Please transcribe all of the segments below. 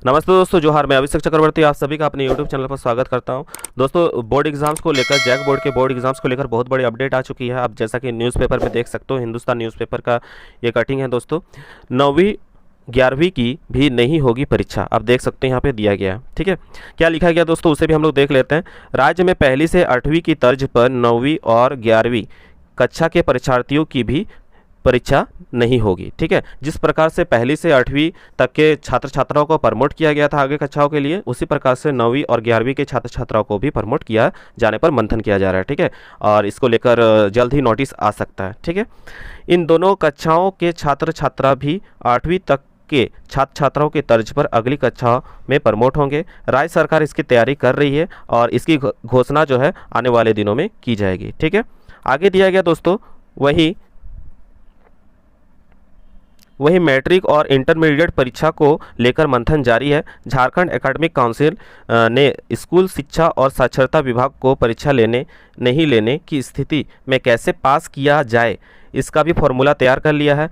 नमस्ते दोस्तों, जोहार। मैं अभिषेक चक्रवर्ती आप सभी का अपने यूट्यूब चैनल पर स्वागत करता हूं। दोस्तों, बोर्ड एग्जाम्स को लेकर जैक बोर्ड के बोर्ड एग्जाम्स को लेकर बहुत बड़ी अपडेट आ चुकी है। आप जैसा कि न्यूज़पेपर में देख सकते हो, हिंदुस्तान न्यूज़पेपर का ये कटिंग है दोस्तों। 9वीं 11वीं की भी नहीं होगी परीक्षा, आप देख सकते हैं यहाँ पे दिया गया है। ठीक है, क्या लिखा गया दोस्तों, उसे भी हम लोग देख लेते हैं। राज्य में पहली से 8वीं की तर्ज पर 9वीं और 11वीं कक्षा के परीक्षार्थियों की भी परीक्षा नहीं होगी। ठीक है, जिस प्रकार से पहली से 8वीं तक के छात्र छात्राओं को प्रमोट किया गया था आगे कक्षाओं के लिए, उसी प्रकार से 9वीं और 11वीं के छात्र छात्राओं को भी प्रमोट किया जाने पर मंथन किया जा रहा है। ठीक है, और इसको लेकर जल्द ही नोटिस आ सकता है। ठीक है, इन दोनों कक्षाओं के छात्र छात्रा भी 8वीं तक के छात्र छात्राओं के तर्ज पर अगली कक्षाओं में प्रमोट होंगे। राज्य सरकार इसकी तैयारी कर रही है और इसकी घोषणा जो है आने वाले दिनों में की जाएगी। ठीक है, आगे दिया गया दोस्तों, वही मैट्रिक और इंटरमीडिएट परीक्षा को लेकर मंथन जारी है। झारखंड एकेडमिक काउंसिल ने स्कूल शिक्षा और साक्षरता विभाग को परीक्षा लेने नहीं लेने की स्थिति में कैसे पास किया जाए, इसका भी फॉर्मूला तैयार कर लिया है।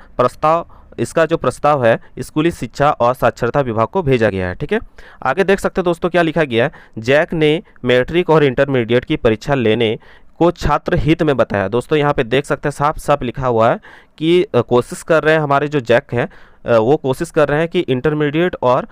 इसका जो प्रस्ताव है स्कूली शिक्षा और साक्षरता विभाग को भेजा गया है। ठीक है, आगे देख सकते हैं दोस्तों क्या लिखा गया है। जैक ने मैट्रिक और इंटरमीडिएट की परीक्षा लेने को छात्र हित में बताया। दोस्तों यहाँ पे देख सकते हैं साफ साफ लिखा हुआ है कि कोशिश कर रहे हैं हमारे जो जैक हैं, वो कोशिश कर रहे हैं कि इंटरमीडिएट और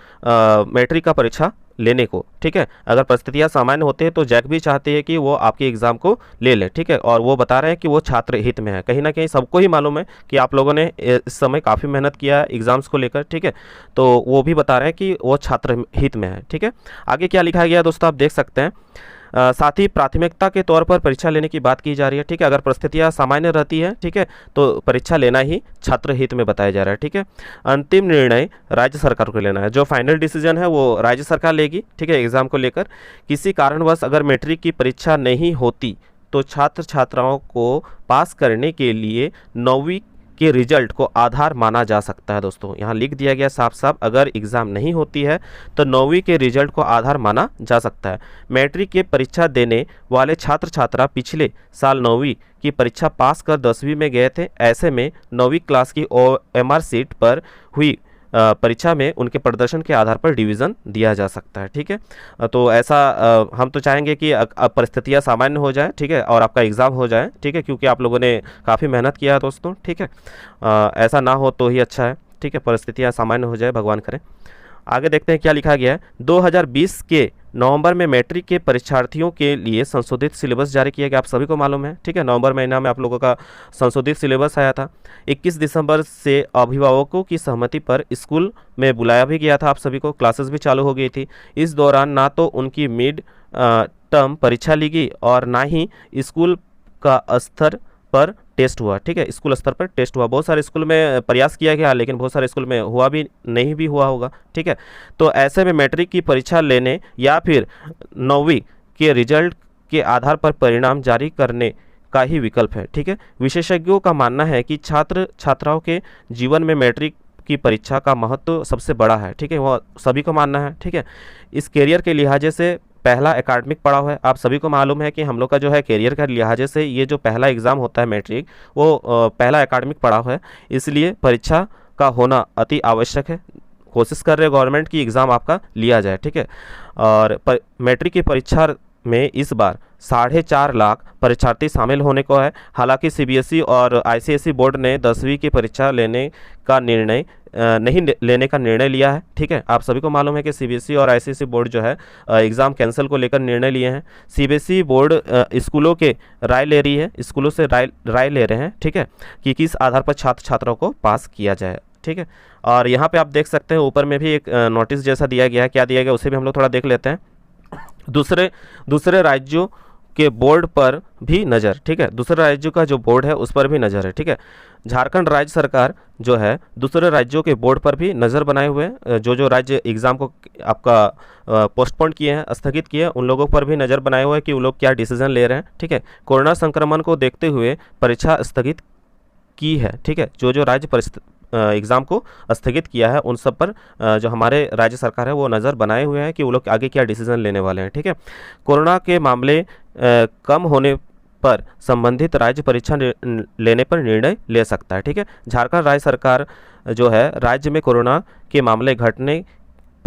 मैट्रिक का परीक्षा लेने को। ठीक है, अगर परिस्थितियाँ सामान्य होते हैं तो जैक भी चाहते हैं कि वो आपके एग्ज़ाम को ले लें। ठीक है, और वो बता रहे हैं कि वो छात्र हित में है। कहीं ना कहीं सबको ही मालूम है कि आप लोगों ने इस समय काफ़ी मेहनत किया है एग्ज़ाम्स को लेकर। ठीक है, तो वो भी बता रहे हैं कि वो छात्र हित में है। ठीक है, आगे क्या लिखा गया दोस्तों आप देख सकते हैं। साथ ही प्राथमिकता के तौर पर परीक्षा लेने की बात की जा रही है। ठीक है, अगर परिस्थितियाँ सामान्य रहती है, ठीक है, तो परीक्षा लेना ही छात्र हित में बताया जा रहा है। ठीक है, अंतिम निर्णय राज्य सरकार को लेना है। जो फाइनल डिसीजन है वो राज्य सरकार लेगी। ठीक है, एग्जाम को लेकर किसी कारणवश अगर मैट्रिक की परीक्षा नहीं होती तो छात्र छात्राओं को पास करने के लिए 9वीं के रिजल्ट को आधार माना जा सकता है। दोस्तों यहाँ लिख दिया गया साफ साफ, अगर एग्ज़ाम नहीं होती है तो 9वीं के रिजल्ट को आधार माना जा सकता है। मैट्रिक की परीक्षा देने वाले छात्र छात्रा पिछले साल 9वीं की परीक्षा पास कर 10वीं में गए थे। ऐसे में 9वीं क्लास की OMR सीट पर हुई परीक्षा में उनके प्रदर्शन के आधार पर डिवीज़न दिया जा सकता है। ठीक है, तो ऐसा हम तो चाहेंगे कि अब परिस्थितियाँ सामान्य हो जाए। ठीक है, और आपका एग्ज़ाम हो जाए। ठीक है, क्योंकि आप लोगों ने काफ़ी मेहनत किया है दोस्तों। ठीक है, ऐसा ना हो तो ही अच्छा है। ठीक है, परिस्थितियाँ सामान्य हो जाए, भगवान करे। आगे देखते हैं क्या लिखा गया है। 2020 के नवंबर में मैट्रिक के परीक्षार्थियों के लिए संशोधित सिलेबस जारी किया गया, आप सभी को मालूम है। ठीक है, नवंबर महीना में आप लोगों का संशोधित सिलेबस आया था। 21 दिसंबर से अभिभावकों की सहमति पर स्कूल में बुलाया भी गया था आप सभी को, क्लासेस भी चालू हो गई थी। इस दौरान ना तो उनकी मिड टर्म परीक्षा ली गई और ना ही स्कूल का स्तर पर टेस्ट हुआ। ठीक है, स्कूल स्तर पर टेस्ट हुआ। बहुत सारे स्कूल में प्रयास किया गया लेकिन बहुत सारे स्कूल में हुआ भी नहीं भी हुआ होगा। ठीक है, तो ऐसे में मैट्रिक की परीक्षा लेने या फिर 9वीं के रिजल्ट के आधार पर परिणाम जारी करने का ही विकल्प है। ठीक है, विशेषज्ञों का मानना है कि छात्र छात्राओं के जीवन में मैट्रिक की परीक्षा का महत्व सबसे बड़ा है। ठीक है, वो सभी को मानना है। ठीक है, इस कैरियर के लिहाजे से पहला एकेडमिक पड़ाव है। आप सभी को मालूम है कि हम लोग का जो है कैरियर का लिहाजे से ये जो पहला एग्ज़ाम होता है मैट्रिक, वो पहला एकेडमिक पड़ाव है। इसलिए परीक्षा का होना अति आवश्यक है। कोशिश कर रहे गवर्नमेंट की एग्ज़ाम आपका लिया जाए। ठीक है, और मैट्रिक की परीक्षा में इस बार 4.5 लाख परीक्षार्थी शामिल होने को है। हालांकि CBSE और ICSE बोर्ड ने 10वीं की परीक्षा लेने का निर्णय नहीं लेने का निर्णय लिया है। ठीक है, आप सभी को मालूम है कि CBSE और ICSE बोर्ड जो है एग्ज़ाम कैंसिल को लेकर निर्णय लिए हैं। CBSE बोर्ड स्कूलों के राय ले रही है, स्कूलों से राय ले रहे हैं। ठीक है, कि किस आधार पर छात्र छात्राओं को पास किया जाए। ठीक है, और यहाँ पे आप देख सकते हैं ऊपर में भी एक नोटिस जैसा दिया गया है। क्या दिया गया उसे भी हम लोग थोड़ा देख लेते हैं। दूसरे राज्यों के बोर्ड पर भी नज़र। ठीक है, दूसरे राज्यों का जो बोर्ड है उस पर भी नज़र है। ठीक है, झारखंड राज्य सरकार जो है दूसरे राज्यों के बोर्ड पर भी नज़र बनाए हुए हैं। जो राज्य एग्ज़ाम को आपका पोस्टपोन किए हैं, स्थगित किए हैं, उन लोगों पर भी नज़र बनाए हुए हैं कि वो लोग क्या डिसीजन ले रहे हैं। ठीक है, कोरोना संक्रमण को देखते हुए परीक्षा स्थगित की है। ठीक है, जो राज्य एग्ज़ाम को स्थगित किया है उन सब पर जो हमारे राज्य सरकार है वो नज़र बनाए हुए हैं कि वो लोग आगे क्या डिसीजन लेने वाले हैं। ठीक है, कोरोना के मामले कम होने पर संबंधित राज्य परीक्षा लेने पर निर्णय ले सकता है। ठीक है, झारखंड राज्य सरकार जो है राज्य में कोरोना के मामले घटने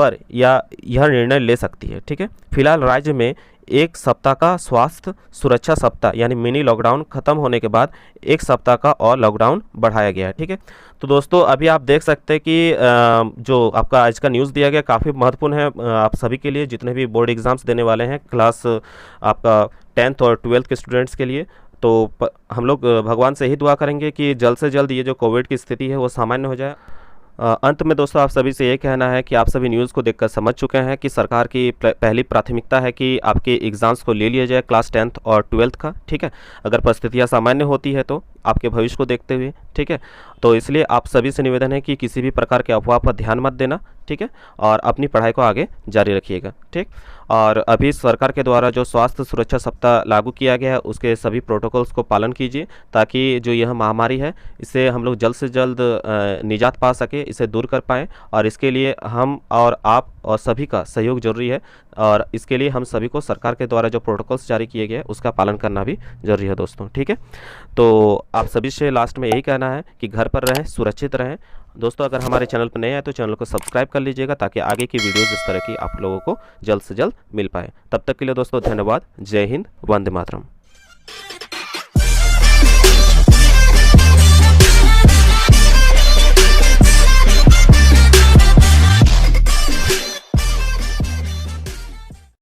पर या यह निर्णय ले सकती है। ठीक है, फिलहाल राज्य में एक सप्ताह का स्वास्थ्य सुरक्षा सप्ताह यानी मिनी लॉकडाउन खत्म होने के बाद एक सप्ताह का और लॉकडाउन बढ़ाया गया है। ठीक है, तो दोस्तों अभी आप देख सकते हैं कि जो आपका आज का न्यूज़ दिया गया काफ़ी महत्वपूर्ण है आप सभी के लिए, जितने भी बोर्ड एग्जाम्स देने वाले हैं क्लास आपका 10th और 12th के स्टूडेंट्स के लिए। तो हम लोग भगवान से ही दुआ करेंगे कि जल्द से जल्द ये जो कोविड की स्थिति है वो सामान्य हो जाए। अंत में दोस्तों आप सभी से ये कहना है कि आप सभी न्यूज़ को देखकर समझ चुके हैं कि सरकार की पहली प्राथमिकता है कि आपके एग्ज़ाम्स को ले लिया जाए क्लास 10th और 12th का। ठीक है, अगर परिस्थितियाँ सामान्य होती है तो आपके भविष्य को देखते हुए। ठीक है, तो इसलिए आप सभी से निवेदन है कि किसी भी प्रकार के अफवाह पर ध्यान मत देना। ठीक है, और अपनी पढ़ाई को आगे जारी रखिएगा। ठीक, और अभी सरकार के द्वारा जो स्वास्थ्य सुरक्षा सप्ताह लागू किया गया है उसके सभी प्रोटोकॉल्स को पालन कीजिए ताकि जो यह महामारी है इससे हम लोग जल्द से जल्द निजात पा सके, इसे दूर कर पाएँ। और इसके लिए हम और आप और सभी का सहयोग जरूरी है, और इसके लिए हम सभी को सरकार के द्वारा जो प्रोटोकॉल्स जारी किए गए उसका पालन करना भी जरूरी है दोस्तों। ठीक है, तो आप सभी से लास्ट में यही कहना है कि घर पर रहें, सुरक्षित रहें। दोस्तों अगर हमारे चैनल पर नए हैं तो चैनल को सब्सक्राइब कर लीजिएगा ताकि आगे की वीडियोज़ इस तरह की आप लोगों को जल्द से जल्द मिल पाए। तब तक के लिए दोस्तों धन्यवाद। जय हिंद, वंदे मातरम।